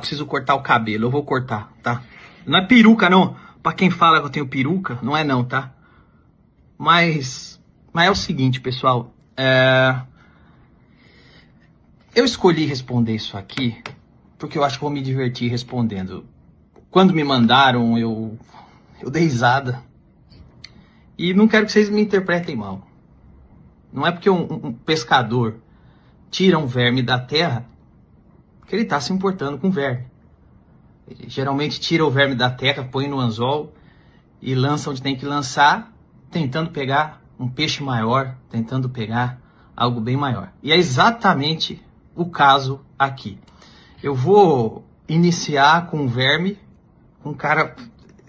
Preciso cortar o cabelo, eu vou cortar, tá? Não é peruca, não. Pra quem fala que eu tenho peruca, não é não, tá? Mas é o seguinte, pessoal. Eu escolhi responder isso aqui porque eu acho que vou me divertir respondendo. Quando me mandaram, eu dei risada. E não quero que vocês me interpretem mal. Não é porque um pescador tira um verme da terra que ele está se importando com verme. Ele geralmente tira o verme da terra, põe no anzol e lança onde tem que lançar, tentando pegar um peixe maior, tentando pegar algo bem maior. E é exatamente o caso aqui. Eu vou iniciar com um verme, um cara,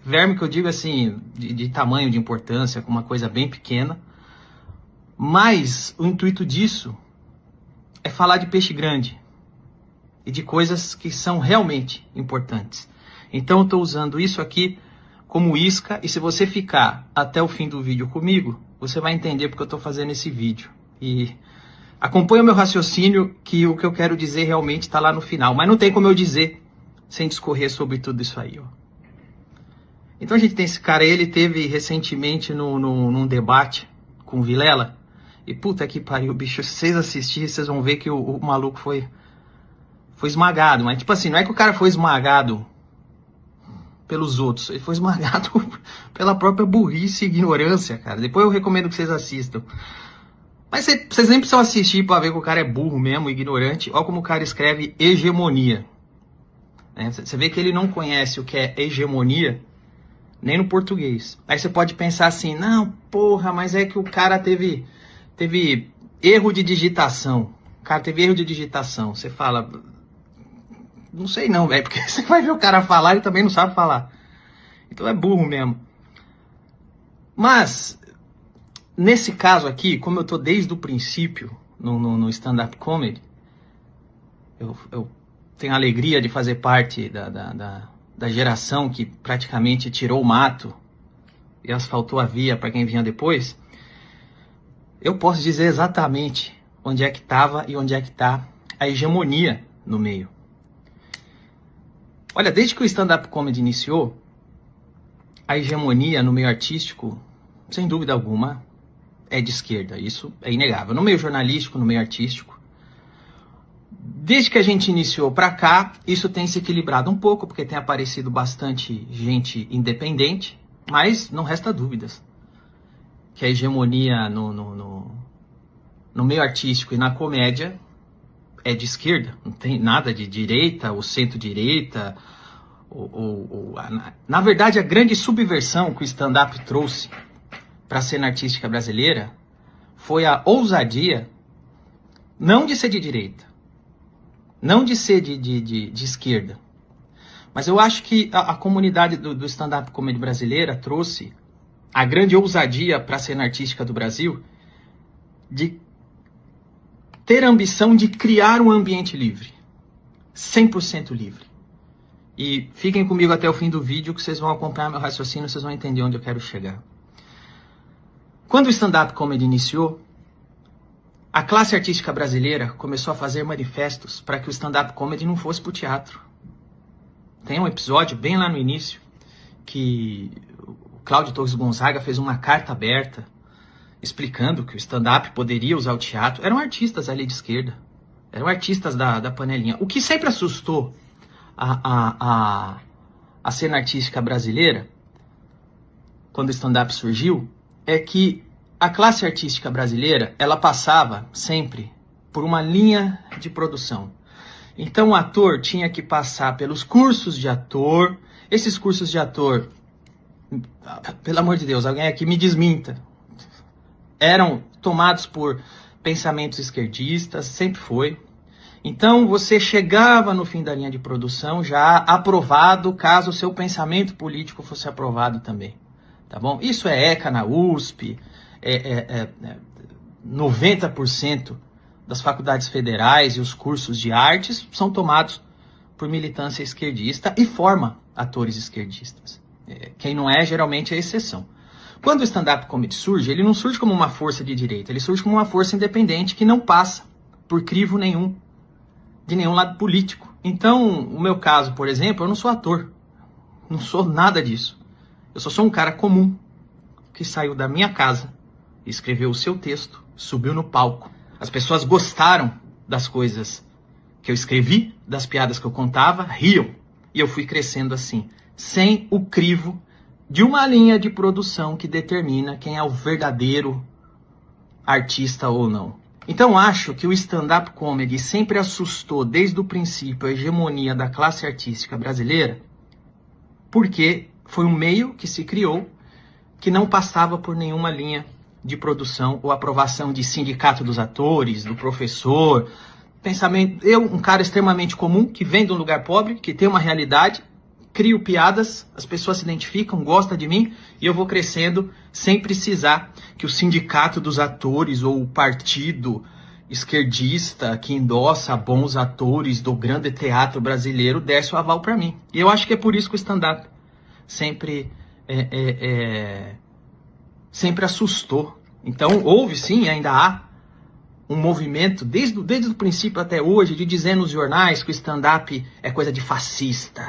verme que eu digo assim, de tamanho, de importância, com uma coisa bem pequena, mas o intuito disso é falar de peixe grande e de coisas que são realmente importantes. Então eu estou usando isso aqui como isca, e se você ficar até o fim do vídeo comigo, você vai entender porque eu estou fazendo esse vídeo. E acompanha o meu raciocínio, que o que eu quero dizer realmente está lá no final, mas não tem como eu dizer sem discorrer sobre tudo isso aí, ó. Então a gente tem esse cara, ele teve recentemente num debate com o Vilela, e puta que pariu, bicho, se vocês assistirem, vocês vão ver que o maluco foi esmagado, mas tipo assim, não é que o cara foi esmagado pelos outros, ele foi esmagado pela própria burrice e ignorância, cara. Depois eu recomendo que vocês assistam. Mas vocês nem precisam assistir pra ver que o cara é burro mesmo, ignorante. Olha como o cara escreve hegemonia. Você vê que ele não conhece o que é hegemonia, nem no português. Aí você pode pensar assim, não, porra, mas é que o cara teve erro de digitação. O cara teve erro de digitação. Você fala, não sei não, velho, porque você vai ver o cara falar e ele também não sabe falar. Então é burro mesmo. Mas, nesse caso aqui, como eu tô desde o princípio no stand-up comedy, eu tenho a alegria de fazer parte da geração que praticamente tirou o mato e asfaltou a via para quem vinha depois, eu posso dizer exatamente onde é que estava e onde é que está a hegemonia no meio. Olha, desde que o stand-up comedy iniciou, a hegemonia no meio artístico, sem dúvida alguma, é de esquerda. Isso é inegável. No meio jornalístico, no meio artístico. Desde que a gente iniciou para cá, isso tem se equilibrado um pouco, porque tem aparecido bastante gente independente, mas não resta dúvidas que a hegemonia no meio artístico e na comédia é de esquerda. Não tem nada de direita ou centro-direita. Na verdade, a grande subversão que o stand-up trouxe para a cena artística brasileira foi a ousadia não de ser de direita, não de ser de esquerda, mas eu acho que a comunidade do stand-up comedy brasileira trouxe a grande ousadia para a cena artística do Brasil de ter a ambição de criar um ambiente livre, 100% livre. E fiquem comigo até o fim do vídeo que vocês vão acompanhar meu raciocínio, vocês vão entender onde eu quero chegar. Quando o stand-up comedy iniciou, a classe artística brasileira começou a fazer manifestos para que o stand-up comedy não fosse para o teatro. Tem um episódio bem lá no início que o Cláudio Torres Gonzaga fez uma carta aberta explicando que o stand-up poderia usar o teatro. Eram artistas ali de esquerda, eram artistas da panelinha. O que sempre assustou a cena artística brasileira, quando o stand-up surgiu, é que a classe artística brasileira, ela passava sempre por uma linha de produção. Então o ator tinha que passar pelos cursos de ator. Esses cursos de ator, pelo amor de Deus, alguém aqui me desminta, eram tomados por pensamentos esquerdistas, sempre foi. Então você chegava no fim da linha de produção já aprovado, caso o seu pensamento político fosse aprovado também, tá bom? Isso é ECA na USP, 90% das faculdades federais e os cursos de artes são tomados por militância esquerdista e forma atores esquerdistas. Quem não é, geralmente é exceção. Quando o stand-up comedy surge, ele não surge como uma força de direita, ele surge como uma força independente que não passa por crivo nenhum, de nenhum lado político. Então, o meu caso, por exemplo, eu não sou ator. Não sou nada disso. Eu só sou um cara comum que saiu da minha casa, escreveu o seu texto, subiu no palco. As pessoas gostaram das coisas que eu escrevi, das piadas que eu contava, riam. E eu fui crescendo assim, sem o crivo de uma linha de produção que determina quem é o verdadeiro artista ou não. Então acho que o stand-up comedy sempre assustou desde o princípio a hegemonia da classe artística brasileira, porque foi um meio que se criou que não passava por nenhuma linha de produção ou aprovação de sindicato dos atores, do professor. Pensamento, eu, um cara extremamente comum, que vem de um lugar pobre, que tem uma realidade, crio piadas, as pessoas se identificam, gostam de mim, e eu vou crescendo sem precisar que o sindicato dos atores ou o partido esquerdista que endossa bons atores do grande teatro brasileiro desse o aval para mim. E eu acho que é por isso que o stand-up sempre sempre assustou. Então houve sim, ainda há um movimento, desde o princípio até hoje, de dizer nos jornais que o stand-up é coisa de fascista,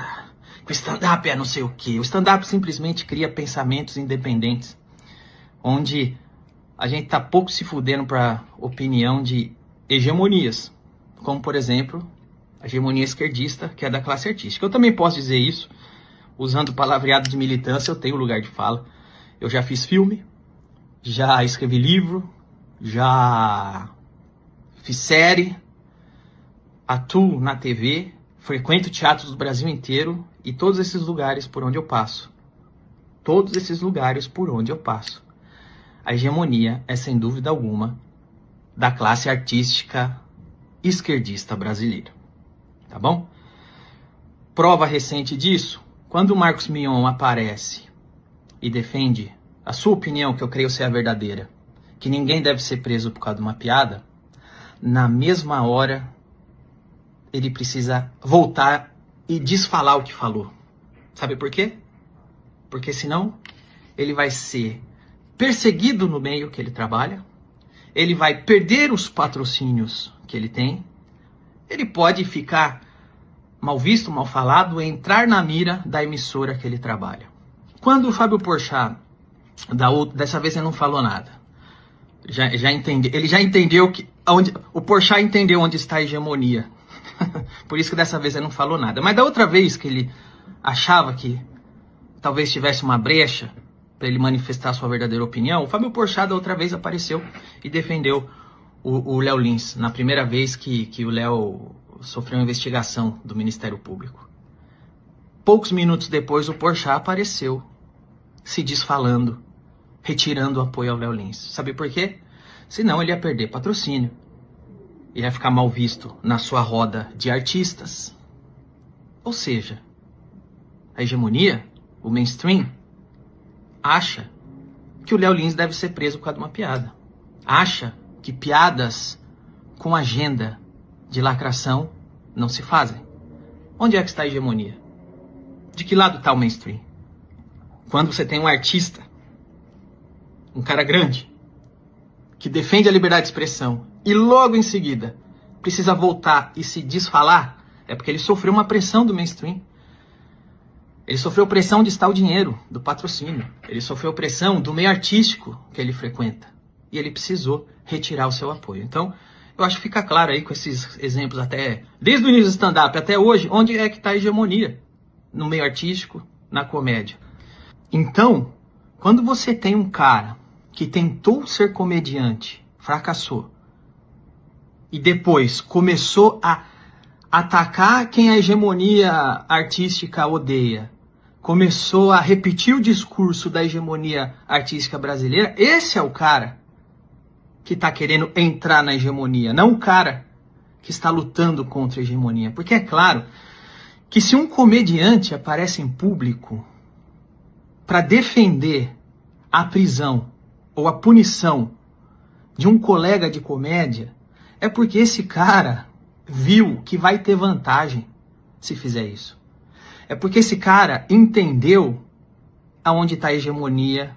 que o stand-up é não sei o quê. O stand-up simplesmente cria pensamentos independentes, onde a gente tá pouco se fudendo para opinião de hegemonias, como por exemplo, a hegemonia esquerdista, que é da classe artística. Eu também posso dizer isso, usando o palavreado de militância, eu tenho lugar de fala. Eu já fiz filme, já escrevi livro, já fiz série, atuo na TV, frequento teatros do Brasil inteiro e todos esses lugares por onde eu passo. Todos esses lugares por onde eu passo. A hegemonia é, sem dúvida alguma, da classe artística esquerdista brasileira. Tá bom? Prova recente disso, quando o Marcos Mion aparece e defende a sua opinião, que eu creio ser a verdadeira, que ninguém deve ser preso por causa de uma piada, na mesma hora ele precisa voltar e desfalar o que falou. Sabe por quê? Porque senão ele vai ser perseguido no meio que ele trabalha, ele vai perder os patrocínios que ele tem, ele pode ficar mal visto, mal falado, entrar na mira da emissora que ele trabalha. Quando o Fábio Porchat, dessa vez ele não falou nada, ele já entendeu o Porchat entendeu onde está a hegemonia. Por isso que dessa vez ele não falou nada. Mas da outra vez que ele achava que talvez tivesse uma brecha para ele manifestar sua verdadeira opinião, o Fábio Porchat da outra vez apareceu e defendeu o Léo Lins, na primeira vez que o Léo sofreu uma investigação do Ministério Público. Poucos minutos depois, o Porchat apareceu se desfalando, retirando o apoio ao Léo Lins. Sabe por quê? Senão ele ia perder patrocínio. Ele ia ficar mal visto na sua roda de artistas. Ou seja, a hegemonia, o mainstream, acha que o Léo Lins deve ser preso por causa de uma piada. Acha que piadas com agenda de lacração não se fazem. Onde é que está a hegemonia? De que lado está o mainstream? Quando você tem um artista, um cara grande, que defende a liberdade de expressão e logo em seguida precisa voltar e se desfalar, é porque ele sofreu uma pressão do mainstream. Ele sofreu pressão de estar o dinheiro, do patrocínio. Ele sofreu pressão do meio artístico que ele frequenta. E ele precisou retirar o seu apoio. Então, eu acho que fica claro aí com esses exemplos até, desde o início do stand-up até hoje, onde é que está a hegemonia no meio artístico, na comédia. Então, quando você tem um cara que tentou ser comediante, fracassou, e depois começou a atacar quem a hegemonia artística odeia, começou a repetir o discurso da hegemonia artística brasileira, esse é o cara que está querendo entrar na hegemonia, não o cara que está lutando contra a hegemonia. Porque é claro que se um comediante aparece em público para defender a prisão ou a punição de um colega de comédia, é porque esse cara viu que vai ter vantagem se fizer isso. É porque esse cara entendeu aonde está a hegemonia